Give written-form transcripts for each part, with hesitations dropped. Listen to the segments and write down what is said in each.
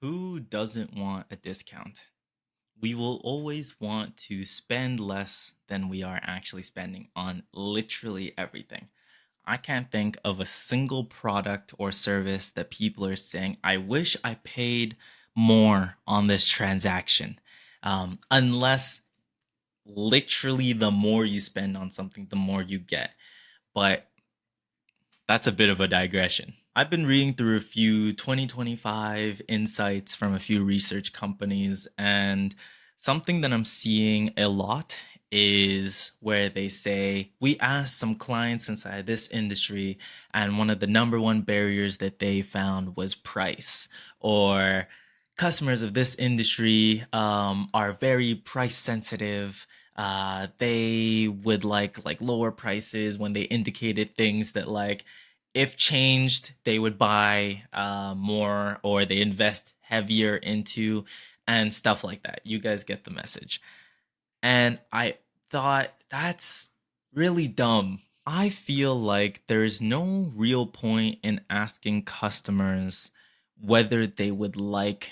Who doesn't want a discount? We will always want to spend less than we are actually spending on literally everything. I can't think of a single product or service that people are saying, I wish I paid more on this transaction. Unless literally the more you spend on something, the more you get. But that's a bit of a digression. I've been reading through a few 2025 insights from a few research companies, and something that I'm seeing a lot is where they say, we asked some clients inside this industry, and one of the number one barriers that they found was price, or customers of this industry are very price sensitive. They would like lower prices when they indicated things that like if changed, they would buy more or they invest heavier into and stuff like that. You guys get the message. And I thought that's really dumb. I feel like there's no real point in asking customers whether they would like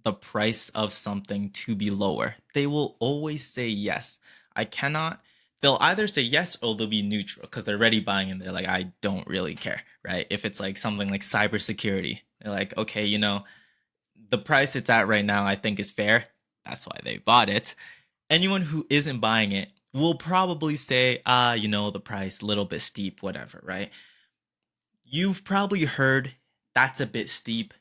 the price of something to be lower. They will always say yes. I cannot, they'll either say yes or they'll be neutral because they're already buying and they're like, I don't really care, right? If it's like something like cybersecurity, they're like, okay, the price it's at right now, I think is fair. That's why they bought it. Anyone who isn't buying it will probably say, the price a little bit steep, whatever, right? You've probably heard that's a bit steep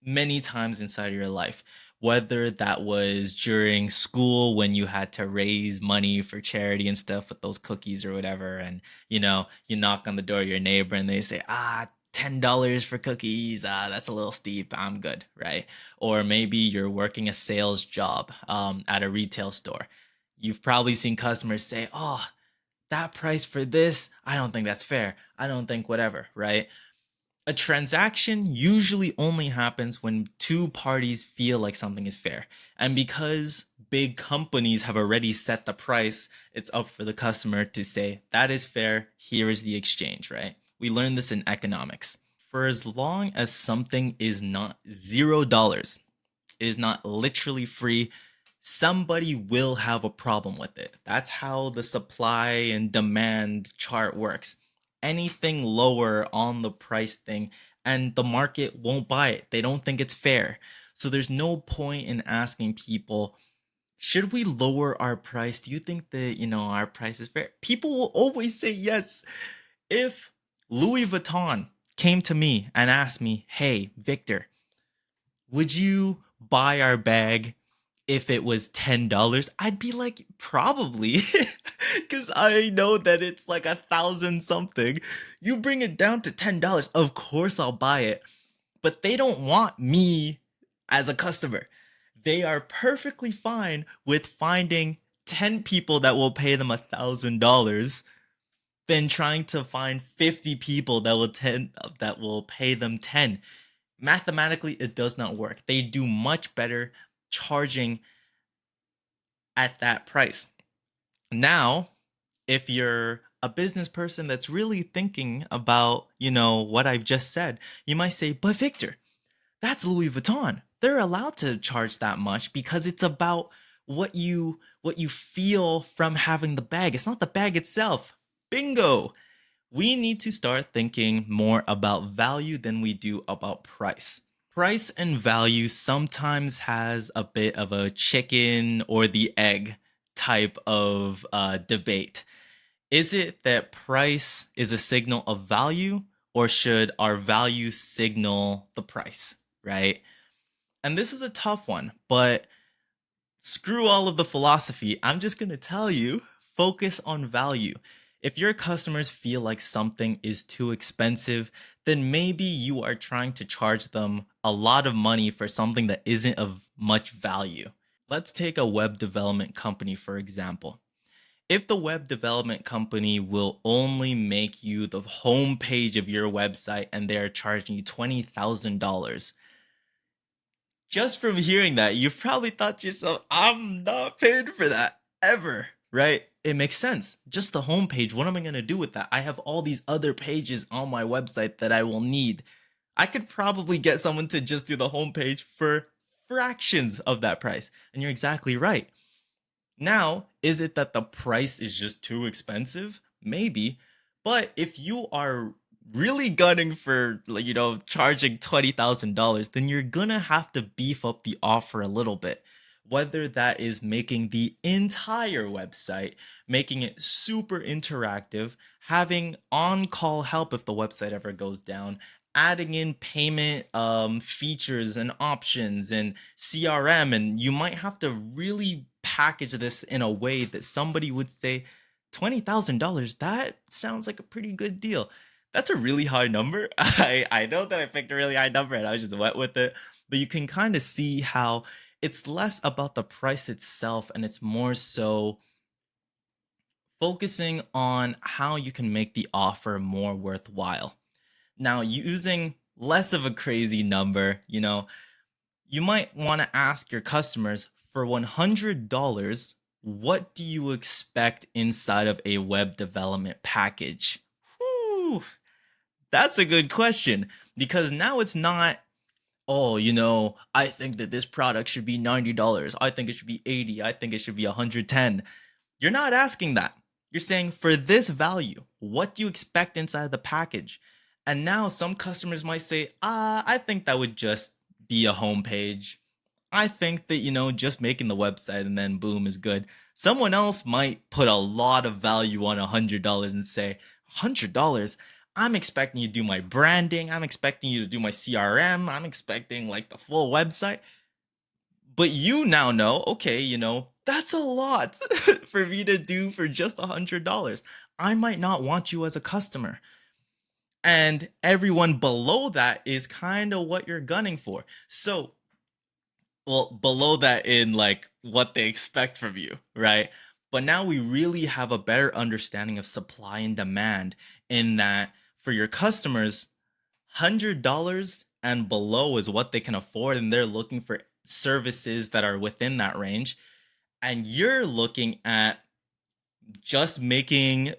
many times inside of your life, whether that was during school when you had to raise money for charity and stuff with those cookies or whatever, and you knock on the door of your neighbor and they say, $10 for cookies, that's a little steep, I'm good, right? Or maybe you're working a sales job at a retail store. You've probably seen customers say, oh, that price for this, I don't think that's fair, I don't think whatever, right? A transaction usually only happens when two parties feel like something is fair. And because big companies have already set the price, it's up for the customer to say, that is fair, here is the exchange, right? We learned this in economics. For as long as something is not $0, it is not literally free, somebody will have a problem with it. That's how the supply and demand chart works. Anything lower on the price thing, and the market won't buy it. They don't think it's fair. So there's no point in asking people, should we lower our price? Do you think that, our price is fair? People will always say yes. If Louis Vuitton came to me and asked me, hey, Victor, would you buy our bag if it was $10? I'd be like, probably. Because I know that it's like 1,000 something. You bring it down to $10. Of course I'll buy it. But they don't want me as a customer. They are perfectly fine with finding 10 people that will pay them $1,000 than trying to find 50 people that will pay them 10. Mathematically, it does not work. They do much better charging at that price. Now, if you're a business person that's really thinking about, what I've just said, you might say, but Victor, that's Louis Vuitton. They're allowed to charge that much because it's about what you feel from having the bag. It's not the bag itself. Bingo. We need to start thinking more about value than we do about price. Price and value sometimes has a bit of a chicken or the egg type of debate. Is it that price is a signal of value, or should our value signal the price, right? And this is a tough one, but screw all of the philosophy. I'm just going to tell you, focus on value. If your customers feel like something is too expensive, then maybe you are trying to charge them a lot of money for something that isn't of much value. Let's take a web development company, for example. If the web development company will only make you the homepage of your website and they're charging you $20,000, just from hearing that, you've probably thought to yourself, I'm not paying for that ever, right? It makes sense. Just the homepage. What am I going to do with that? I have all these other pages on my website that I will need. I could probably get someone to just do the homepage for fractions of that price. And you're exactly right. Now, is it that the price is just too expensive? Maybe. But if you are really gunning for, like, charging $20,000, then you're gonna have to beef up the offer a little bit. Whether that is making the entire website, making it super interactive, having on call help if the website ever goes down, adding in payment features and options and CRM, and you might have to really package this in a way that somebody would say $20,000. That sounds like a pretty good deal. That's a really high number. I know that I picked a really high number and I just went with it, but you can kind of see how it's less about the price itself and it's more so focusing on how you can make the offer more worthwhile. Now, using less of a crazy number, you might want to ask your customers for $100, what do you expect inside of a web development package? Whew, that's a good question because now it's not, oh, I think that this product should be $90. I think it should be 80. I think it should be 110. You're not asking that. You're saying for this value, what do you expect inside the package? And now some customers might say, I think that would just be a homepage. I think that, just making the website and then boom is good. Someone else might put a lot of value on $100 and say, $100? I'm expecting you to do my branding. I'm expecting you to do my CRM. I'm expecting like the full website. But you now know, okay, that's a lot for me to do for just $100. I might not want you as a customer. And everyone below that is kind of what you're gunning for. So, well, below that in like what they expect from you, right? But now we really have a better understanding of supply and demand in that for your customers, $100 and below is what they can afford, and they're looking for services that are within that range. And you're looking at just making,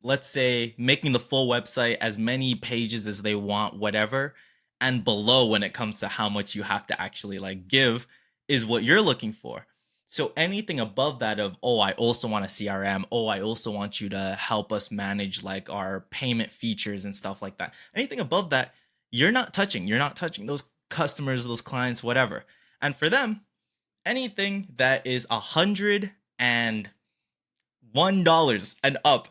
let's say, making the full website as many pages as they want, whatever, and below when it comes to how much you have to actually like give is what you're looking for. So anything above that of, oh, I also want a CRM, oh, I also want you to help us manage like our payment features and stuff like that. Anything above that, you're not touching. You're not touching those customers, those clients, whatever. And for them, anything that is $101 and up,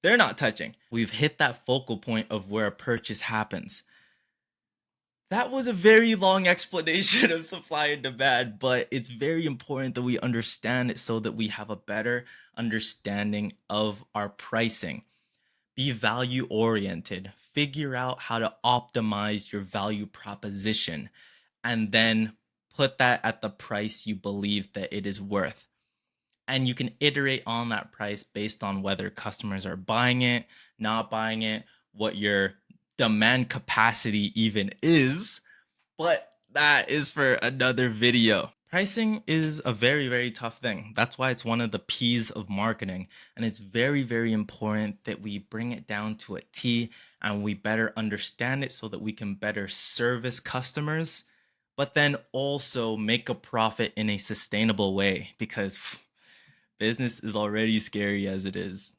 they're not touching. We've hit that focal point of where a purchase happens. That was a very long explanation of supply and demand, but it's very important that we understand it so that we have a better understanding of our pricing. Be value oriented, figure out how to optimize your value proposition, and then put that at the price you believe that it is worth. And you can iterate on that price based on whether customers are buying it, not buying it, what your demand capacity even is. But that is for another video. Pricing is a very, very tough thing. That's why it's one of the P's of marketing. And it's very, very important that we bring it down to a T and we better understand it so that we can better service customers, but then also make a profit in a sustainable way because business is already scary as it is.